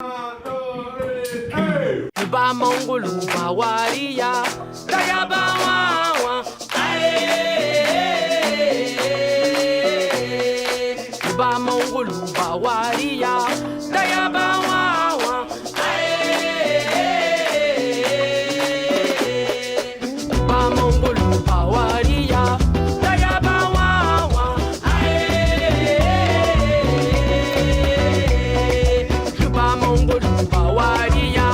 Luba Mongo Luba Waria Dayaba Wawa Luba Mongo Luba Waria Dayaba Wawa Luba Mongo Luba Waria Dayaba Wawa Luba Mongo Luba Waria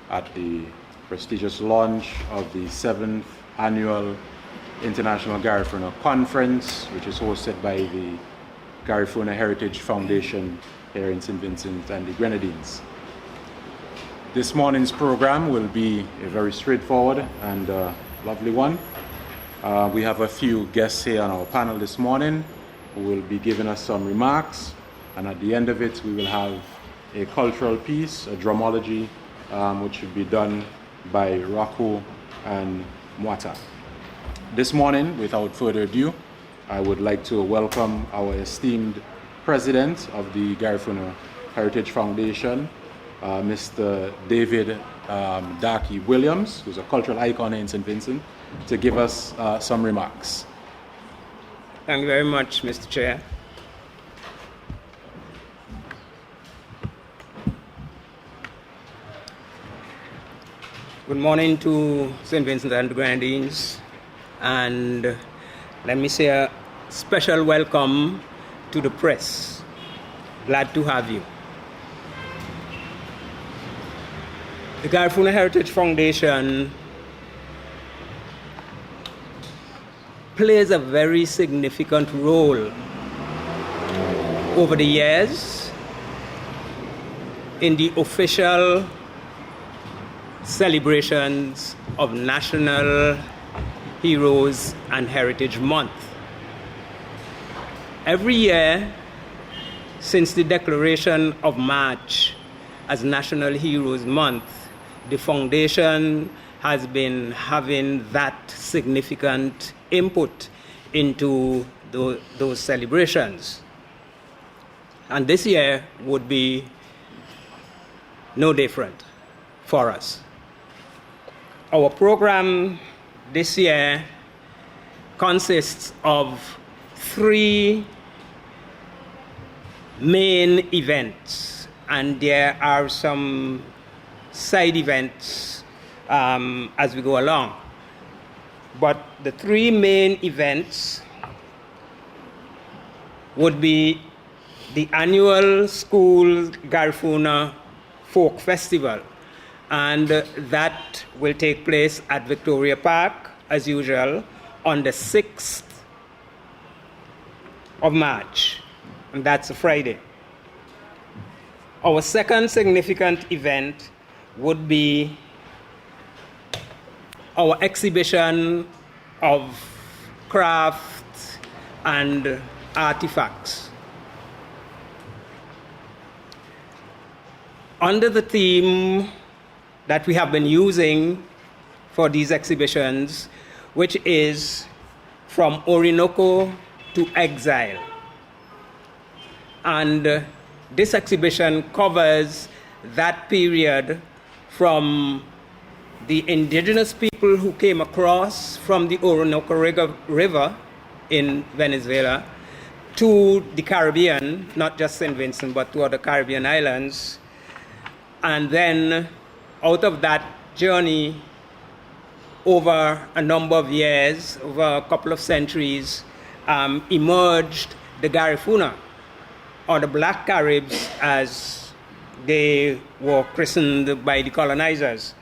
At the prestigious launch of the 7th annual International Garifuna Conference, which is hosted by the Garifuna Heritage Foundation here in St. Vincent and the Grenadines. This morning's program will be a very straightforward and lovely one. We have a few guests here on our panel this morning who will be giving us some remarks, and at the end of it we will have a cultural piece, a drumology, which should be done by Raku and Mwata. This morning, without further ado, I would like to welcome our esteemed president of the Garifuna Heritage Foundation, Mr. David Darky Williams, who's a cultural icon in St. Vincent, to give us some remarks. Thank you very much, Mr. Chair. Good morning to St. Vincent and the Grenadines, and let me say a special welcome to the press. Glad to have you. The Garifuna Heritage Foundation plays a very significant role over the years in the official celebrations of National Heroes and Heritage Month. Every year, since the declaration of March as National Heroes Month, the foundation has been having that significant input into those celebrations. And this year would be no different for us. Our program this year consists of 3 main events, and there are some side events as we go along. But the 3 main events would be the annual school Garifuna Folk Festival, and that will take place at Victoria Park, as usual, on the 6th of March, and that's a Friday. Our second significant event would be our exhibition of crafts and artifacts. Under the theme that we have been using for these exhibitions, which is From Orinoco to Exile. And this exhibition covers that period from the indigenous people who came across from the Orinoco River in Venezuela to the Caribbean, not just St. Vincent, but to other Caribbean islands. And then out of that journey, over a number of years, over a couple of centuries, emerged the Garifuna, or the Black Caribs, as they were christened by the colonizers.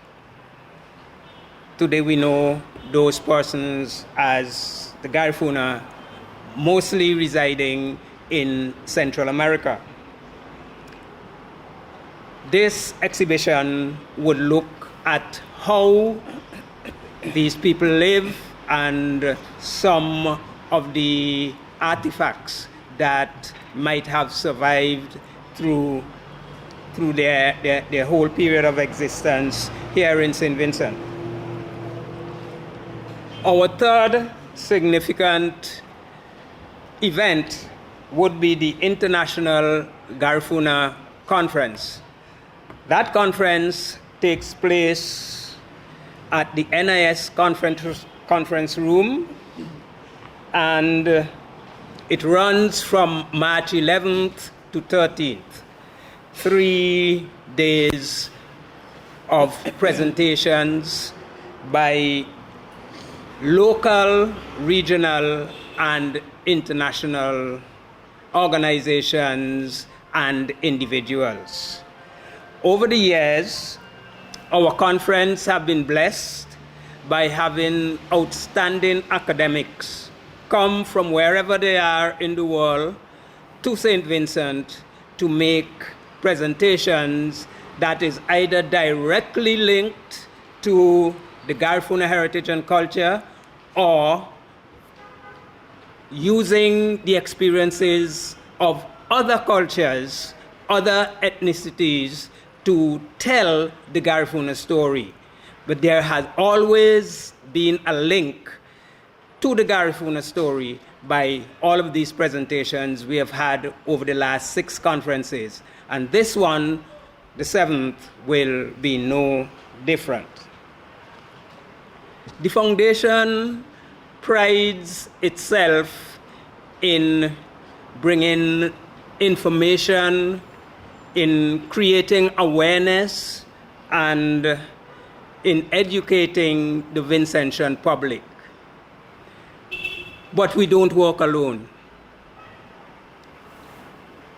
Today we know those persons as the Garifuna, mostly residing in Central America. This exhibition would look at how these people live and some of the artifacts that might have survived through their whole period of existence here in St. Vincent. Our third significant event would be the International Garifuna Conference. That conference takes place at the NIS conference room, and it runs from March 11th to 13th. 3 days of presentations by local, regional, and international organizations and individuals. Over the years, our conference have been blessed by having outstanding academics come from wherever they are in the world to St. Vincent to make presentations that is either directly linked to the Garifuna heritage and culture, or using the experiences of other cultures, other ethnicities, to tell the Garifuna story. But there has always been a link to the Garifuna story by all of these presentations we have had over the last 6 conferences. And this one, the 7th, will be no different. The foundation prides itself in bringing information, in creating awareness, and in educating the Vincentian public. But we don't work alone.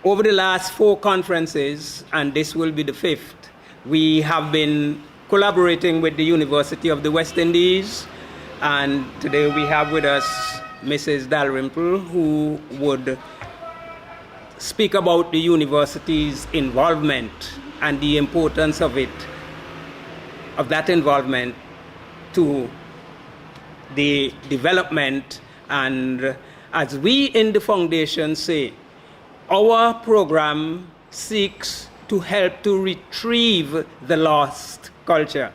Over the last 4 conferences, and this will be the 5th, we have been collaborating with the University of the West Indies, and today we have with us Mrs. Dalrymple, who would speak about the university's involvement and the importance of it, of that involvement to the development. And as we in the foundation say, Our program seeks to help to retrieve the lost culture,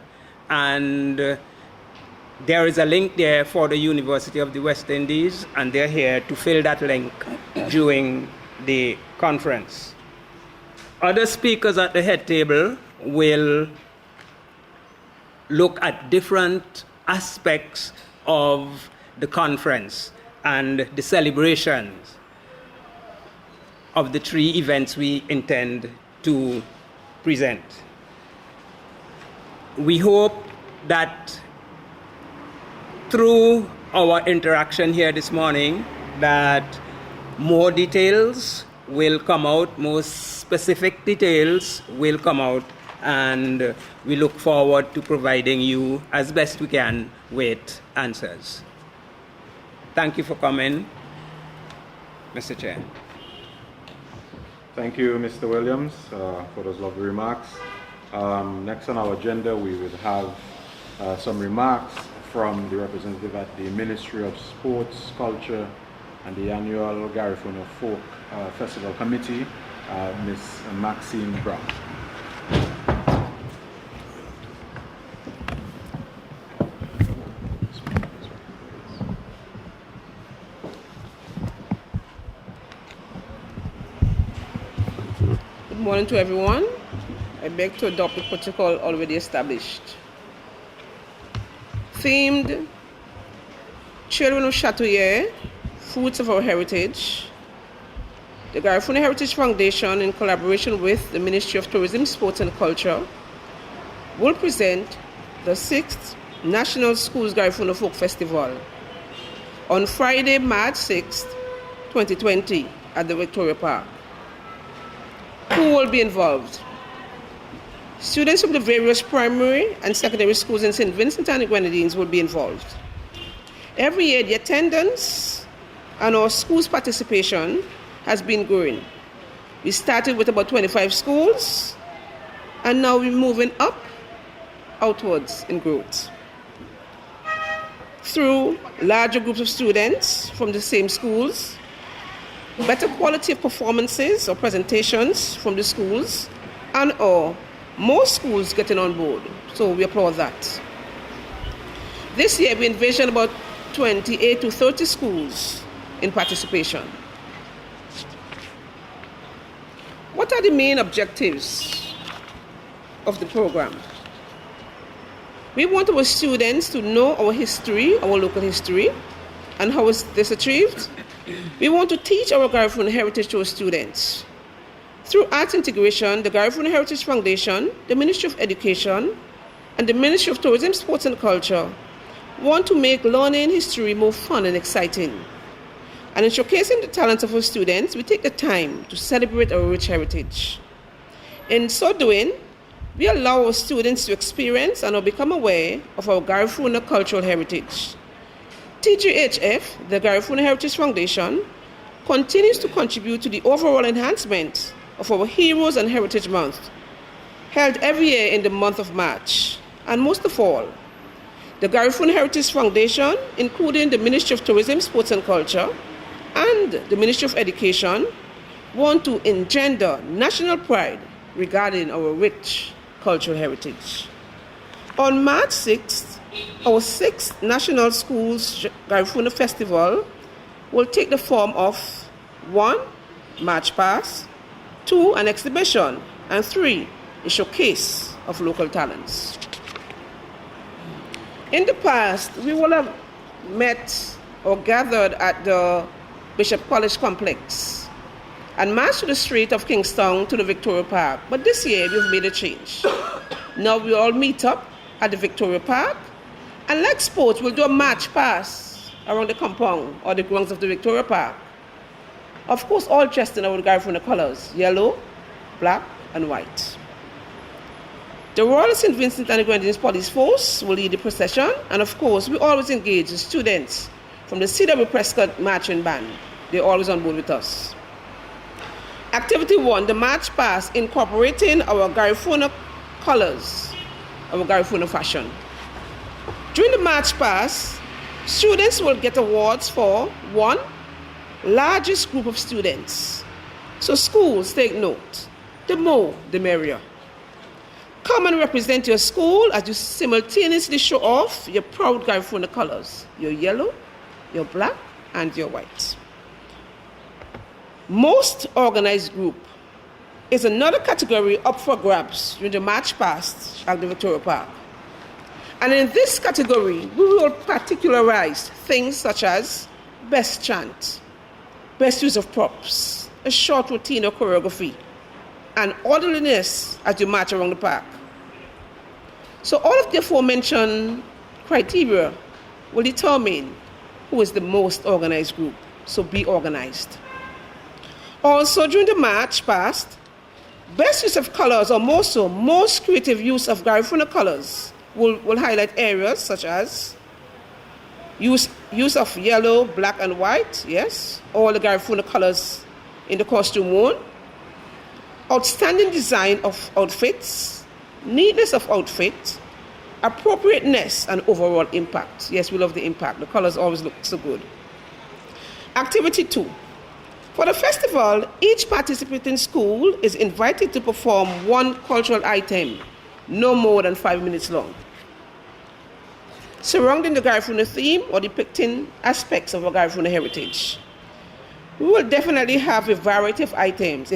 and there is a link there for the University of the West Indies, and they're here to fill that link during the conference. Other speakers at the head table will look at different aspects of the conference and the celebrations of the 3 events we intend to present. We hope that through our interaction here this morning that more details will come out, more specific details will come out, and we look forward to providing you as best we can with answers. Thank you for coming, Mr. Chair. Thank you, Mr. Williams, for those lovely remarks. Next on our agenda, we will have some remarks from the representative at the Ministry of Sports, Culture, and the annual Garifuna Folk Festival Committee, Ms. Maxine Brown. Good morning to everyone. I beg to adopt the protocol already established. Themed Children of Chatouillet, Fruits of Our Heritage. The Garifuna Heritage Foundation, in collaboration with the Ministry of Tourism, Sports and Culture, will present the 6th National Schools Garifuna Folk Festival on Friday, March 6th, 2020 at the Victoria Park. Who will be involved? Students from the various primary and secondary schools in St. Vincent and the Grenadines will be involved. Every year, the attendance and our school's participation has been growing. We started with about 25 schools, and now we're moving outwards in growth. Through larger groups of students from the same schools, better quality of performances or presentations from the schools, and more schools getting on board. So we applaud that. This year we envision about 28 to 30 schools in participation. What are the main objectives of the program? We want our students to know our history, our local history, and how is this achieved? We want to teach our Garifuna heritage to our students. Through arts integration, the Garifuna Heritage Foundation, the Ministry of Education, and the Ministry of Tourism, Sports and Culture want to make learning history more fun and exciting. And in showcasing the talents of our students, we take the time to celebrate our rich heritage. In so doing, we allow our students to experience and become aware of our Garifuna cultural heritage. TGHF, the Garifuna Heritage Foundation, continues to contribute to the overall enhancement of our Heroes and Heritage Month, held every year in the month of March. And most of all, the Garifuna Heritage Foundation, including the Ministry of Tourism, Sports and Culture, and the Ministry of Education, want to engender national pride regarding our rich cultural heritage. On March 6th, our 6th National Schools Garifuna Festival will take the form of 1. March Pass, 2. An exhibition, and 3. A showcase of local talents. In the past, we will have met or gathered at the Bishop College Complex and marched to the street of Kingstown to the Victoria Park. But this year, we've made a change. Now we all meet up at the Victoria Park, and like sports, we'll do a march pass around the compound or the grounds of the Victoria Park. Of course, all dressed in our Garifuna colors, yellow, black, and white. The Royal St. Vincent and the Grenadines Police Force will lead the procession, and of course, we always engage the students from the C.W. Prescott Marching Band. They're always on board with us. Activity 1, the March Pass, incorporating our Garifuna colors, our Garifuna fashion. During the March Pass, students will get awards for 1, largest group of students, So schools, take note. The more, the merrier. Come and represent your school as you simultaneously show off your proud Garifuna colors, your yellow, your black, and your white. Most organized group is another category up for grabs during the march past at the Victoria Park. And in this category, we will particularize things such as best chant, best use of props, a short routine or choreography, and orderliness as you march around the park. So all of the aforementioned criteria will determine who is the most organized group. So be organized. Also, during the march past, best use of colors, or more so, most creative use of Garifuna colors will highlight areas such as use of yellow, black, and white, yes, all the Garifuna colors in the costume worn, outstanding design of outfits, neatness of outfit, appropriateness, and overall impact. Yes, we love the impact. The colors always look so good. Activity 2. For the festival, each participating school is invited to perform one cultural item, no more than 5 minutes long, surrounding the Garifuna theme or depicting aspects of our Garifuna heritage. We will definitely have a variety of items.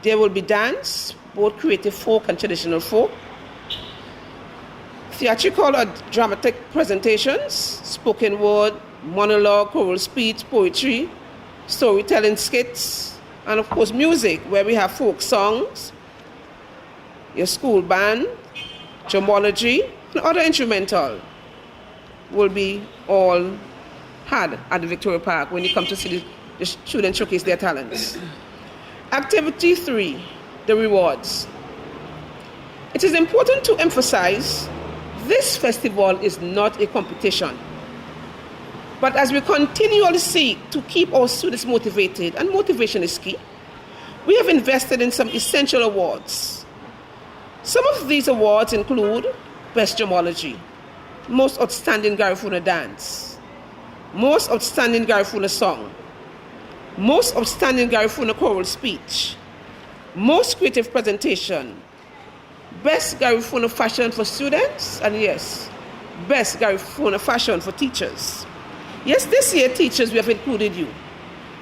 There will be dance, both creative folk and traditional folk, theatrical or dramatic presentations, spoken word, monologue, choral speech, poetry, storytelling skits, and of course music, where we have folk songs, your school band, gemology, and other instrumental will be all had at the Victoria Park when you come to see the students showcase their talents. Activity 3, the rewards. It is important to emphasize this festival is not a competition. But as we continually seek to keep our students motivated, and motivation is key, we have invested in some essential awards. Some of these awards include Best Gemology, Most Outstanding Garifuna Dance, Most Outstanding Garifuna Song, Most Outstanding Garifuna Choral Speech, Most Creative Presentation, Best Garifuna Fashion for Students, and yes, Best Garifuna Fashion for Teachers. Yes, this year, teachers, we have included you.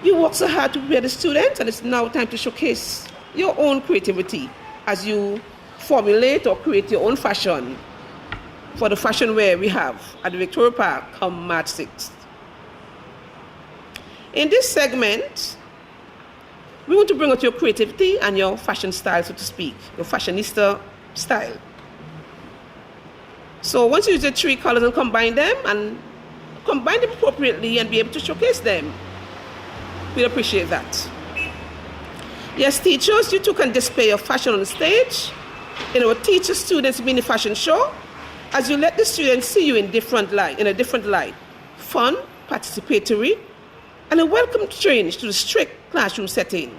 You work so hard to prepare the students, and it's now time to showcase your own creativity as you formulate or create your own fashion for the fashion wear we have at the Victoria Park come March 6th. In this segment, we want to bring out your creativity and your fashion style, so to speak, your fashionista style. So once you use the 3 colors and combine them appropriately and be able to showcase them, we'd appreciate that. Yes, teachers, you too can display your fashion on the stage in our teacher students mini fashion show, as you let the students see you in a different light, fun, participatory, and a welcome change to the strict classroom setting.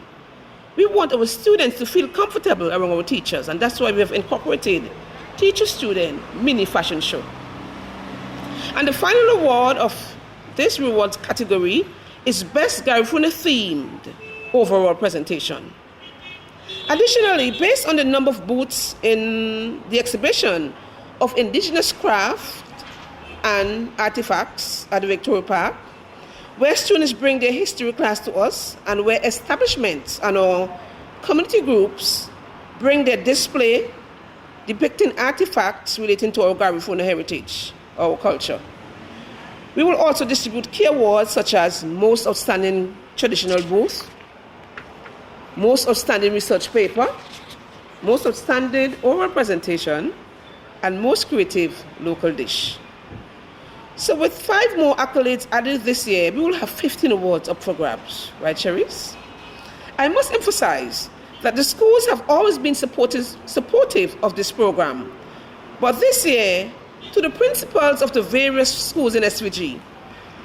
We want our students to feel comfortable around our teachers, and that's why we have incorporated teacher-student mini fashion show. And the final award of this rewards category is Best Garifuna Themed Overall Presentation. Additionally, based on the number of booths in the exhibition of indigenous craft and artifacts at the Victoria Park, where students bring their history class to us, and where establishments and our community groups bring their display depicting artifacts relating to our Garifuna heritage, our culture. We will also distribute key awards such as Most Outstanding Traditional Booth, Most Outstanding Research Paper, Most Outstanding Oral Presentation, and Most Creative Local Dish. So with 5 more accolades added this year, we will have 15 awards up for grabs, right, Cherise? I must emphasize that the schools have always been supportive of this program. But this year, to the principals of the various schools in SVG,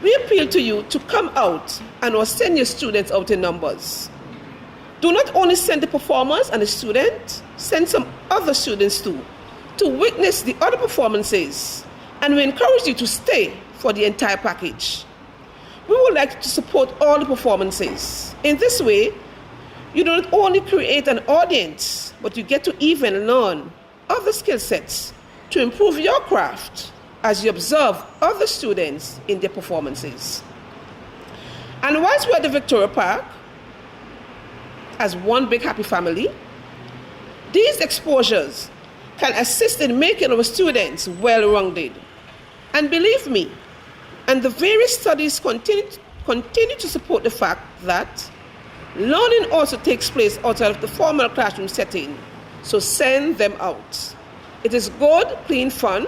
we appeal to you to come out and or send your students out in numbers. Do not only send the performers and the students, send some other students too, to witness the other performances, and we encourage you to stay for the entire package. we would like to support all the performances. In this way, you don't only create an audience, but you get to even learn other skill sets to improve your craft as you observe other students in their performances. And once we're at the Victoria Park, as one big happy family, these exposures can assist in making our students well-rounded. And believe me, and the various studies continue to support the fact that learning also takes place outside of the formal classroom setting, so send them out. It is good, clean fun,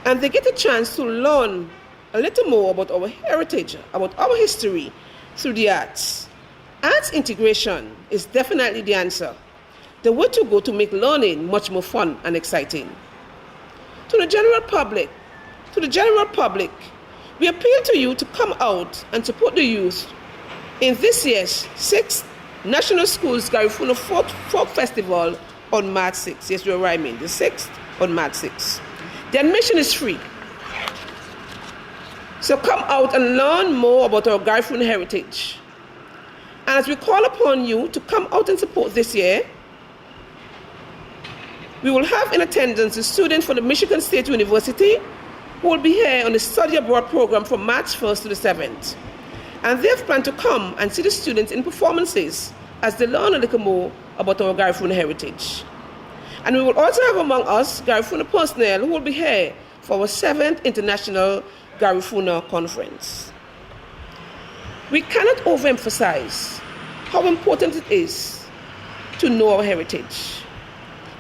and they get a chance to learn a little more about our heritage, about our history through the arts. Arts integration is definitely the answer, the way to go to make learning much more fun and exciting. To the general public, we appeal to you to come out and support the youth in this year's 6th National Schools Garifuna Folk Festival on March 6th. Yes, we're rhyming. The 6th on March 6th. The admission is free. So come out and learn more about our Garifuna heritage. And as we call upon you to come out and support this year, we will have in attendance a student from the Michigan State University who will be here on the study abroad program from March 1st to the 7th. And they have planned to come and see the students in performances as they learn a little more about our Garifuna heritage. And we will also have among us Garifuna personnel who will be here for our 7th International Garifuna Conference. We cannot overemphasize how important it is to know our heritage.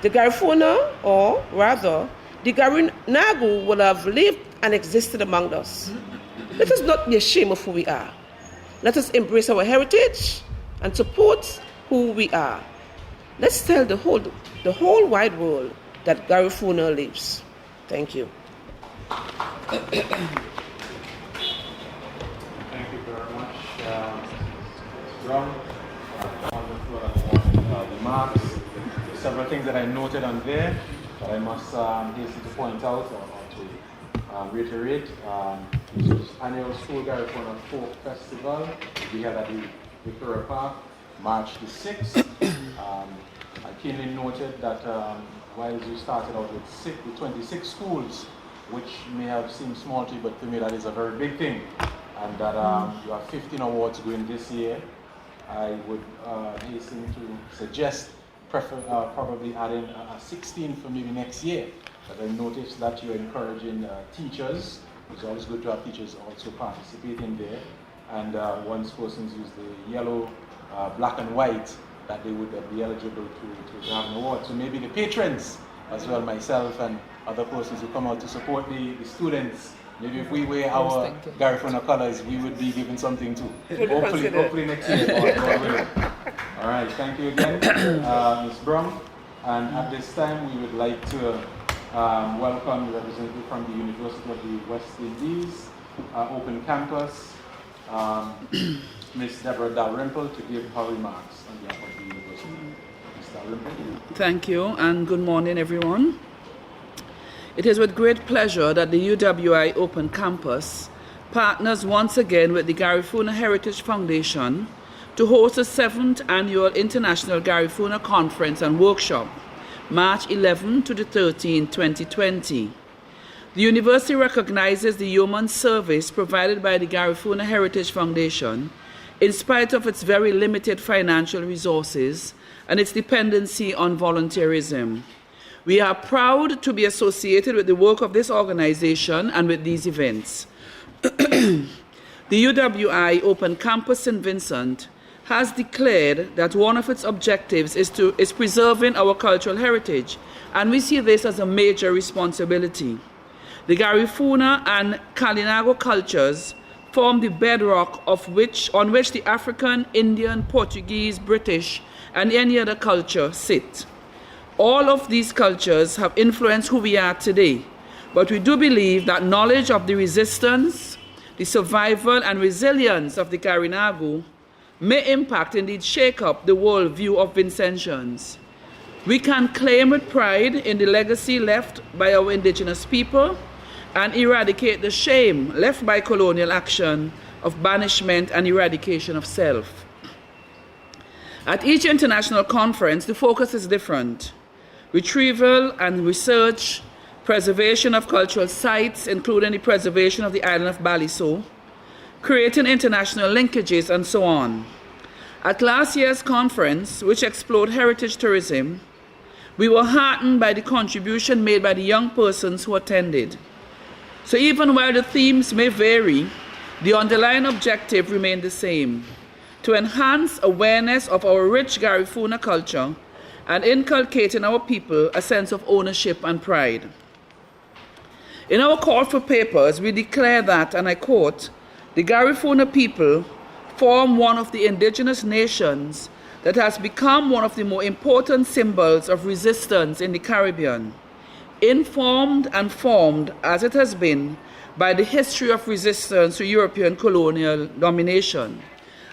The Garifuna, or rather, the Garinagu will have lived and existed among us. Let us not be ashamed of who we are. Let us embrace our heritage and support who we are. Let's tell the whole wide world that Garifuna lives. Thank you. Thank you very much, Ron. Wonderful remarks. Several things that I noted on there that I must hasten to point out or to reiterate. This is annual School Garifuna Folk Festival. We had at the Victoria Park, March the 6th. I keenly noted that while you started out with 26 schools, which may have seemed small to you, but to me that is a very big thing. And that you have 15 awards going this year. I would hasten to suggest probably adding 16 for maybe next year. But I noticed that you're encouraging teachers. It's always good to have teachers also participating there. And once persons use the yellow, black and white, that they would be eligible to have an award. So maybe the patrons as well, myself and other persons who come out to support the students. Maybe if we wear our Garifuna colors, we would be given something too. Hopefully next year. God willing. All right, thank you again, Ms. Brown. And at this time, we would like to welcome the representative from the University of the West Indies, Open Campus, Ms. Deborah Dalrymple, to give her remarks on behalf of the university. Ms. Dalrymple. Thank you, and good morning, everyone. It is with great pleasure that the UWI Open Campus partners once again with the Garifuna Heritage Foundation to host the 7th Annual International Garifuna Conference and Workshop, March 11 to the 13th, 2020. The university recognizes the yeoman service provided by the Garifuna Heritage Foundation in spite of its very limited financial resources and its dependency on volunteerism. We are proud to be associated with the work of this organization and with these events. The UWI Open Campus St. Vincent has declared that one of its objectives is preserving our cultural heritage, and we see this as a major responsibility. The Garifuna and Kalinago cultures form the bedrock on which the African, Indian, Portuguese, British, and any other culture sit. All of these cultures have influenced who we are today, but we do believe that knowledge of the resistance, the survival and resilience of the Garinagu may impact, indeed shake up, the worldview of Vincentians. We can claim with pride in the legacy left by our indigenous people and eradicate the shame left by colonial action of banishment and eradication of self. At each international conference, the focus is different. Retrieval and research, preservation of cultural sites, including the preservation of the island of Baliso, creating international linkages, and so on. At last year's conference, which explored heritage tourism, we were heartened by the contribution made by the young persons who attended. So even while the themes may vary, the underlying objective remained the same: to enhance awareness of our rich Garifuna culture and inculcate in our people a sense of ownership and pride. In our call for papers, we declare that, and I quote, "The Garifuna people form one of the indigenous nations that has become one of the more important symbols of resistance in the Caribbean, informed and formed as it has been by the history of resistance to European colonial domination."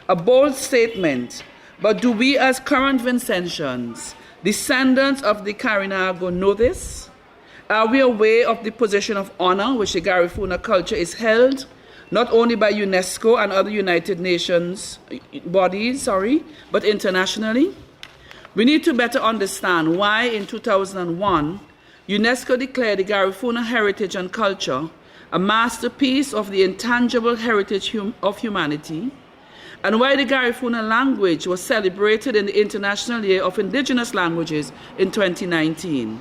A bold statement, but do we as current Vincentians, descendants of the Carinago, know this? Are we aware of the position of honor which the Garifuna culture is held, not only by UNESCO and other United Nations bodies, but internationally? We need to better understand why in 2001, UNESCO declared the Garifuna heritage and culture a masterpiece of the intangible heritage of humanity, and why the Garifuna language was celebrated in the International Year of Indigenous Languages in 2019.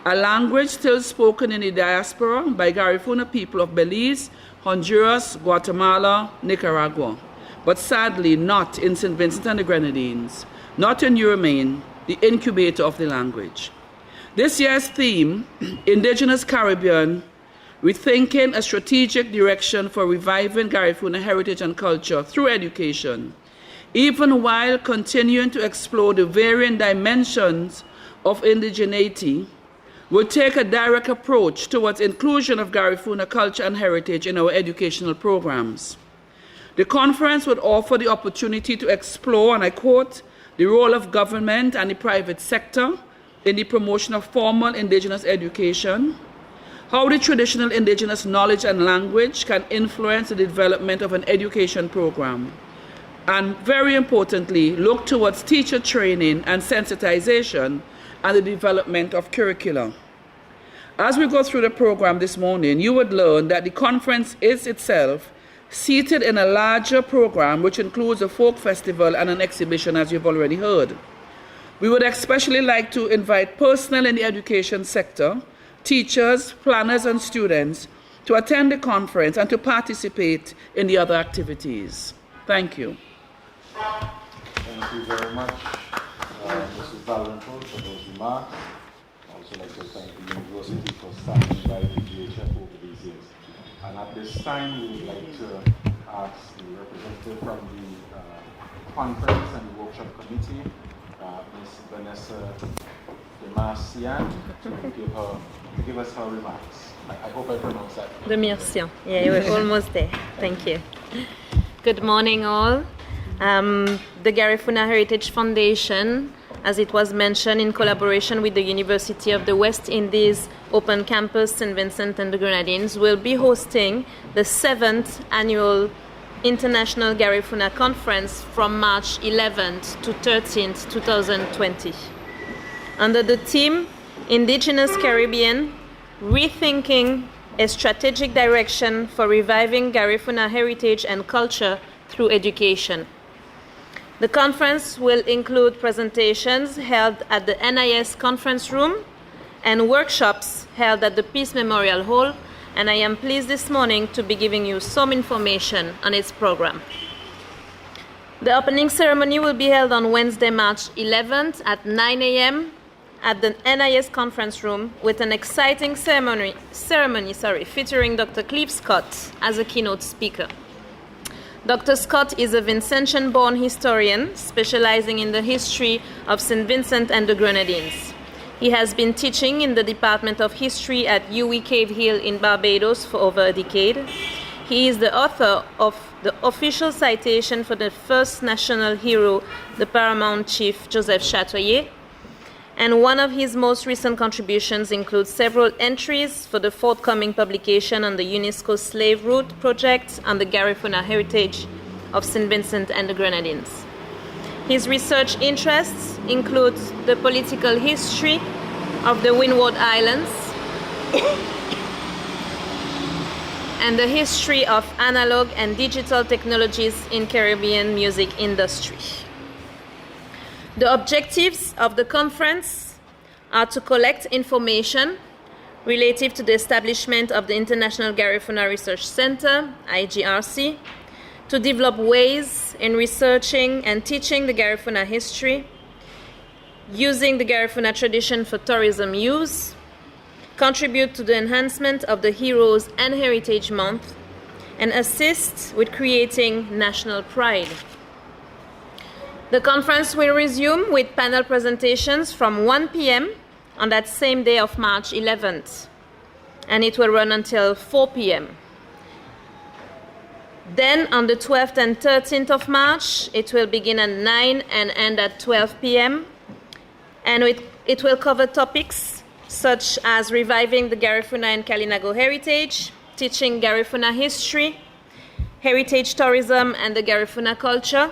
A language still spoken in the diaspora by Garifuna people of Belize, Honduras, Guatemala, Nicaragua, but sadly not in St. Vincent and the Grenadines, not in Uramain, the incubator of the language. This year's theme, Indigenous Caribbean, rethinking a strategic direction for reviving Garifuna heritage and culture through education, even while continuing to explore the varying dimensions of indigeneity, will take a direct approach towards inclusion of Garifuna culture and heritage in our educational programs. The conference would offer the opportunity to explore, and I quote, the role of government and the private sector in the promotion of formal indigenous education, how the traditional indigenous knowledge and language can influence the development of an education program, and very importantly, look towards teacher training and sensitization and the development of curricula. As we go through the program this morning, you would learn that the conference is itself seated in a larger program which includes a folk festival and an exhibition, as you've already heard. We would especially like to invite personnel in the education sector, teachers, planners, and students to attend the conference and to participate in the other activities. Thank you. Thank you very much, Mrs. Dalrymple, for those remarks. I'd also like to thank the university for standing by the GHF over these years. And at this time, we would like to ask the representative from the conference and the workshop committee, Ms. Vanessa Demarcian, to give us her remarks. I hope I pronounced that. Demarcian. Yeah, we're almost there. Thank you. Good morning, all. The Garifuna Heritage Foundation, as it was mentioned, in collaboration with the University of the West Indies Open Campus St. Vincent and the Grenadines, will be hosting the 7th annual International Garifuna Conference from March 11th to 13th, 2020. Under the theme Indigenous Caribbean, Rethinking a Strategic Direction for Reviving Garifuna Heritage and Culture Through Education. The conference will include presentations held at the NIS Conference Room and workshops held at the Peace Memorial Hall, and I am pleased this morning to be giving you some information on its program. The opening ceremony will be held on Wednesday, March 11th at 9 a.m. at the NIS Conference Room with an exciting ceremony featuring Dr. Clive Scott as a keynote speaker. Dr. Scott is a Vincentian-born historian specializing in the history of St. Vincent and the Grenadines. He has been teaching in the Department of History at UWI Cave Hill in Barbados for over a decade. He is the author of the official citation for the first national hero, the Paramount Chief Joseph Chatoyer, And one of his most recent contributions includes several entries for the forthcoming publication on the UNESCO Slave Route Project and the Garifuna heritage of St. Vincent and the Grenadines. His research interests include the political history of the Windward Islands and the history of analog and digital technologies in Caribbean music industry. The objectives of the conference are to collect information relative to the establishment of the International Garifuna Research Center, IGRC, to develop ways in researching and teaching the Garifuna history, using the Garifuna tradition for tourism use, contribute to the enhancement of the Heroes and Heritage Month, and assist with creating national pride. The conference will resume with panel presentations from 1 p.m. on that same day of March 11th, and it will run until 4 p.m. Then on the 12th and 13th of March, it will begin at 9 and end at 12 p.m. And it will cover topics such as reviving the Garifuna and Kalinago heritage, teaching Garifuna history, heritage tourism and the Garifuna culture,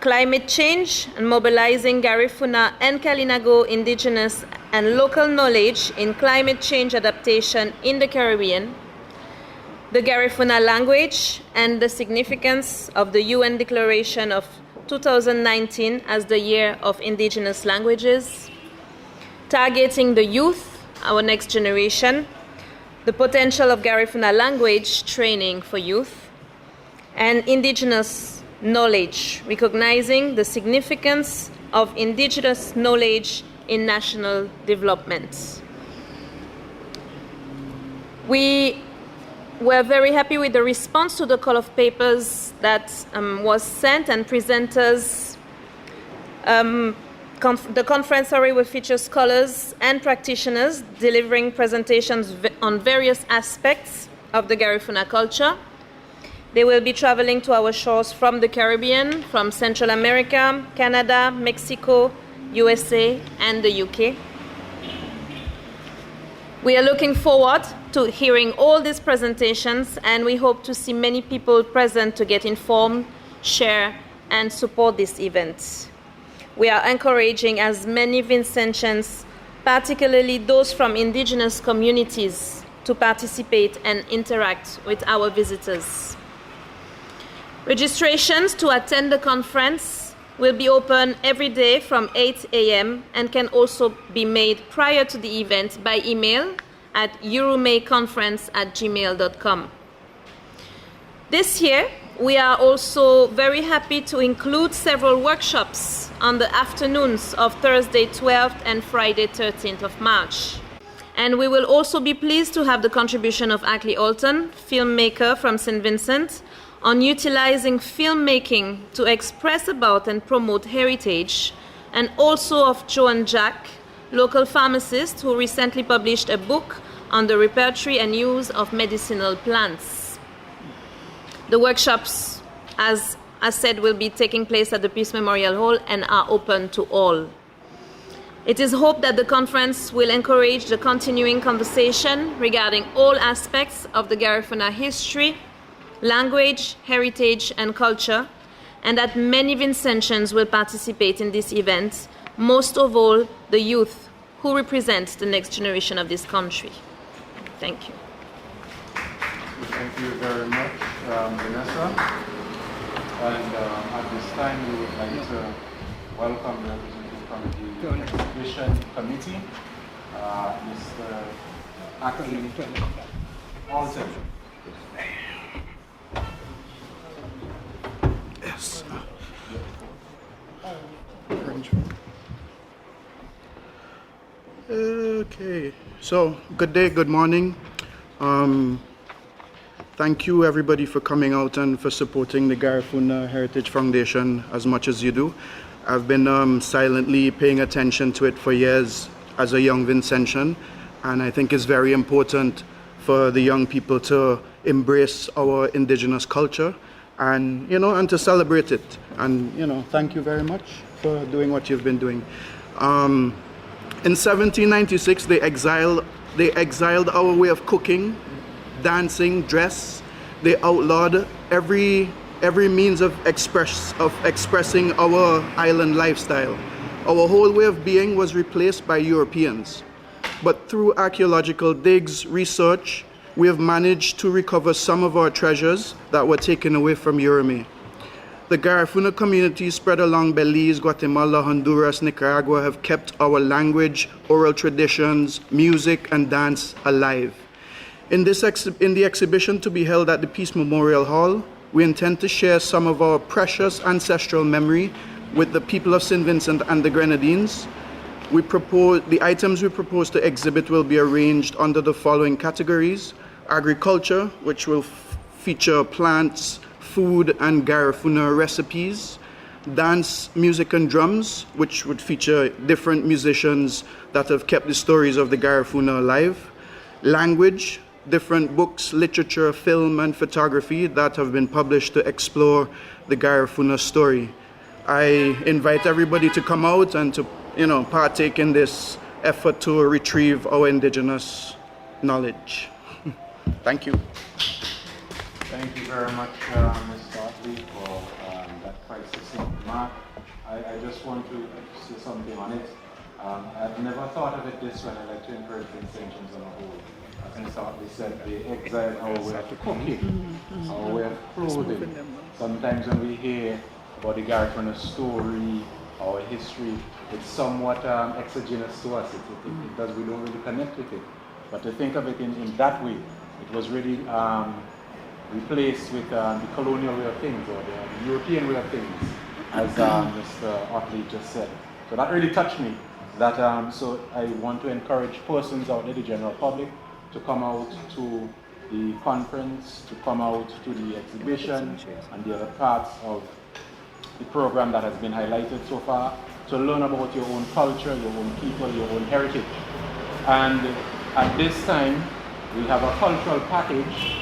climate change and mobilizing Garifuna and Kalinago indigenous and local knowledge in climate change adaptation in the Caribbean, the Garifuna language and the significance of the UN Declaration of 2019 as the Year of Indigenous Languages, targeting the youth, our next generation, the potential of Garifuna language training for youth, and indigenous knowledge, recognizing the significance of indigenous knowledge in national development. We were very happy with the response to the call of papers that was sent, and presenters. The conference will feature scholars and practitioners delivering presentations on various aspects of the Garifuna culture. They will be traveling to our shores from the Caribbean, from Central America, Canada, Mexico, USA, and the UK. We are looking forward to hearing all these presentations, and we hope to see many people present to get informed, share, and support this event. We are encouraging as many Vincentians, particularly those from indigenous communities, to participate and interact with our visitors. Registrations to attend the conference will be open every day from 8 a.m. and can also be made prior to the event by email at eurumeiconference@gmail.com. This year, we are also very happy to include several workshops on the afternoons of Thursday 12th and Friday 13th of March. And we will also be pleased to have the contribution of Ackley Alton, filmmaker from St. Vincent, on utilizing filmmaking to express about and promote heritage, and also of Joan Jack, local pharmacist who recently published a book on the repertory and use of medicinal plants. The workshops, as I said, will be taking place at the Peace Memorial Hall and are open to all. It is hoped that the conference will encourage the continuing conversation regarding all aspects of the Garifuna history, language, heritage, and culture, and that many Vincentians will participate in this event, most of all the youth who represent the next generation of this country. Thank you. Thank you very much, Vanessa. And at this time, we would like to welcome the representative from the Exhibition Committee, Mr. Ackley Alton. Yes. Okay, so good day, good morning. Thank you everybody for coming out and for supporting the Garifuna Heritage Foundation as much as you do. I've been silently paying attention to it for years as a young Vincentian, and I think it's very important for the young people to embrace our indigenous culture and, and to celebrate it. And, thank you very much for doing what you've been doing. In 1796, they exiled our way of cooking, dancing, dress. They outlawed every means of expressing our island lifestyle. Our whole way of being was replaced by Europeans. But through archaeological digs, research, we have managed to recover some of our treasures that were taken away from Europe. The Garifuna communities spread along Belize, Guatemala, Honduras, Nicaragua have kept our language, oral traditions, music, and dance alive. In the exhibition to be held at the Peace Memorial Hall, we intend to share some of our precious ancestral memory with the people of St. Vincent and the Grenadines. The items we propose to exhibit will be arranged under the following categories: agriculture, which will feature plants, food, and Garifuna recipes; dance, music, and drums, which would feature different musicians that have kept the stories of the Garifuna alive; language, different books, literature, film, and photography that have been published to explore the Garifuna story. I invite everybody to come out and to, partake in this effort to retrieve our indigenous knowledge. Thank you. Thank you very much, Mr. Otley, for that quite succinct remark. I just want to say something on it. I've never thought of it this way, and I'd like to encourage the intentions on the whole. As Mr. Otley said, they exile our way of cooking, our way of clothing. Sometimes when we hear about the Garifuna story or history, it's somewhat exogenous to us. We don't really connect with it. But to think of it in that way, it was really replaced with the colonial way of things, or the European way of things, as Mr. Otley just said. So that really touched me. So I want to encourage persons out there, the general public, to come out to the conference, to come out to the exhibition and the other parts of the program that has been highlighted so far, to learn about your own culture, your own people, your own heritage. And at this time, we have a cultural package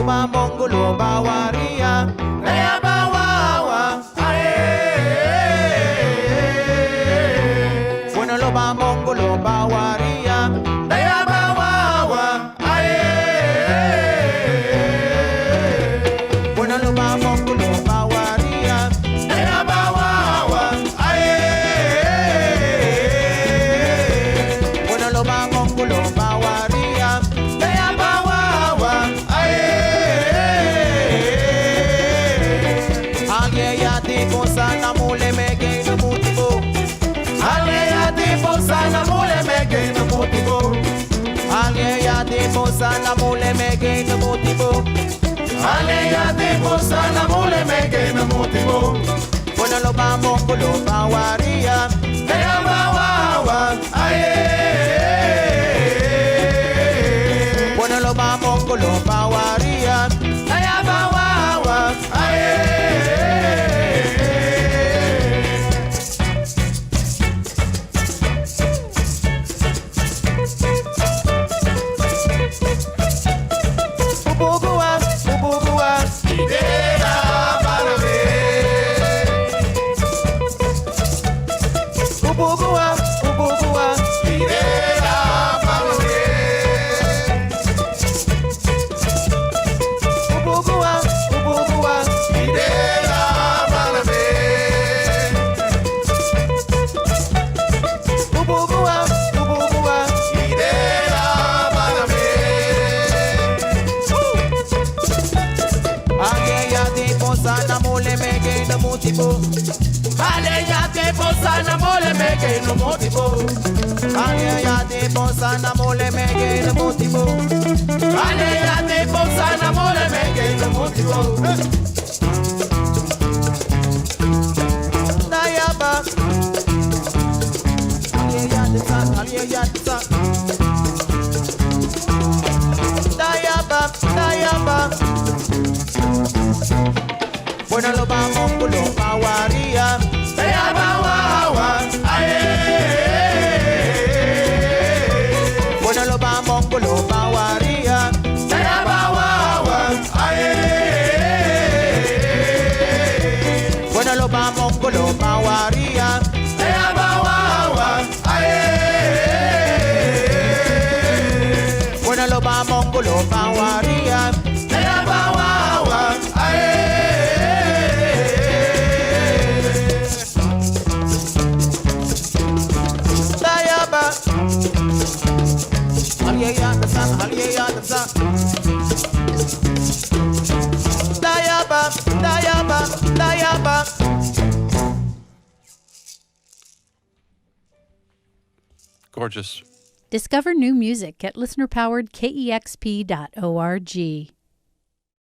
luba mongo luba waria Daya bawawa Bueno luba mongo luba waria Daya bawawa Bueno luba mongo luba waria Daya bawawa Bueno luba mongo luba waria Daya bawawa Alieya tipo sana mule mege no motivo Alieya tipo sana mule mege no motivo Alieya tipo sana mule mege no motivo Alieya tipo sana mule mege no motivo Bueno lo vamos con lo bawaria Daya bawawa Bueno lo vamos con lo bawaria Daya bawawa Ubugua, ubugua, idea para ver. Ubugua, ubugua, idea para ver. Ubugua, ubugua, idea para ver. Ubugua, ubugua, idea para ver. Aleya tipo sana mole mege no motivo Aleya tipo sana mole mege no motivo Aleya tipo sana mole mege no motivo Aleya tipo sana mole mege no motivo Dayaba Aleya de san Aleya de san Dayaba Dayaba Bueno lo vamos con lo bawaria Daya bawawa Bueno lo vamos con lo bawaria Daya bawawa Bueno lo vamos con lo bawaria Daya bawawa Bueno lo vamos con lo bawaria Daya bawawa Dayaba Alieya the sun, Alieya the sun Dayaba, Dayaba, Dayaba Gorgeous. Discover new music at listenerpoweredkexp.org.